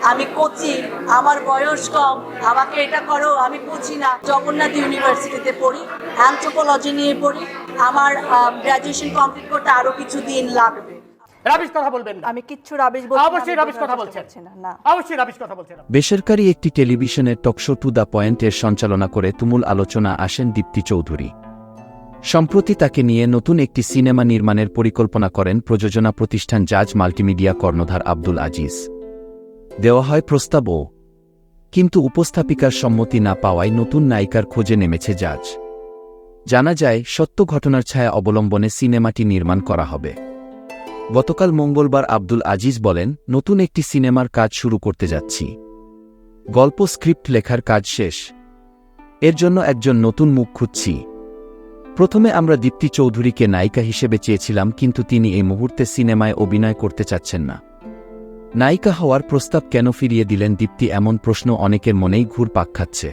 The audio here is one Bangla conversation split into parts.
আমি কোচি, আমার বয়স কম, আমাকে এটা করো, আমি বুঝি না। জগন্নাথ ইউনিভার্সিটিতে পড়ি, অ্যানথ্রোপোলজি নিয়ে পড়ি। আমার গ্র্যাজুয়েশন কমপ্লিট করতে আরো কিছু দিন লাগবে। রাবিশ কথা বলবেন না। আমি কিচ্ছু রাবিশ বলছি না, অবশ্যই আমি রাবিশ কথা বোঝানোর বলছেন। চেষ্টা করছি না। অবশ্যই রাবিশ কথা বলছেন। বেসরকারি একটি টেলিভিশনের টকশো টু দ্য পয়েন্টের সঞ্চালনা করে তুমুল আলোচনা আসেন দীপ্তি চৌধুরী। সম্প্রতি তাকে নিয়ে নতুন একটি সিনেমা নির্মাণের পরিকল্পনা করেন প্রযোজনা প্রতিষ্ঠান জাজ মাল্টিমিডিয়া কর্ণধার আব্দুল আজিজ। দেওয়া হয় প্রস্তাবও, কিন্তু উপস্থাপিকার সম্মতি না পাওয়ায় নতুন নায়িকার খোঁজে নেমেছে জাজ। জানা যায়, সত্য ঘটনার ছায়া অবলম্বনে সিনেমাটি নির্মাণ করা হবে। গতকাল মঙ্গলবার আব্দুল আজিজ বলেন, নতুন একটি সিনেমার কাজ শুরু করতে যাচ্ছি। গল্প স্ক্রিপ্ট লেখার কাজ শেষ। এর জন্য একজন নতুন মুখ খুঁজছি। প্রথমে আমরা দীপ্তি চৌধুরীকে নায়িকা হিসেবে চেয়েছিলাম, কিন্তু তিনি এই মুহূর্তে সিনেমায় অভিনয় করতে চাচ্ছেন না। নায়িকা হওয়ার প্রস্তাব কেন ফিরিয়ে দিলেন দীপ্তি, এমন প্রশ্ন অনেকের মনেই ঘুরপাক খাচ্ছে।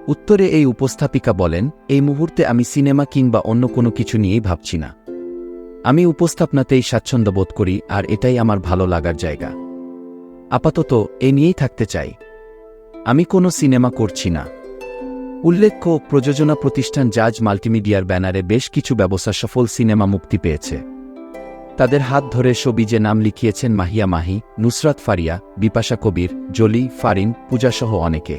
উত্তরে এই উপস্থাপিকা বলেন, এই মুহূর্তে আমি সিনেমা কিংবা অন্য কোনো কিছু নিয়েই ভাবছি না। আমি উপস্থাপনাতেই স্বাচ্ছন্দ্য বোধ করি, আর এটাই আমার ভালো লাগার জায়গা। আপাতত এ নিয়েই থাকতে চাই। আমি কোনো সিনেমা করছি না। উল্লেখ্য, প্রযোজনা প্রতিষ্ঠান জাজ মাল্টিমিডিয়ার ব্যানারে বেশ কিছু ব্যবসাসফল সিনেমা মুক্তি পেয়েছে। তাদের হাত ধরে শোবিজে নাম লিখিয়েছেন মাহিয়া মাহি, নুসরাত ফারিয়া, বিপাশা কবির, জলি, ফারিন, পূজাসহ অনেকে।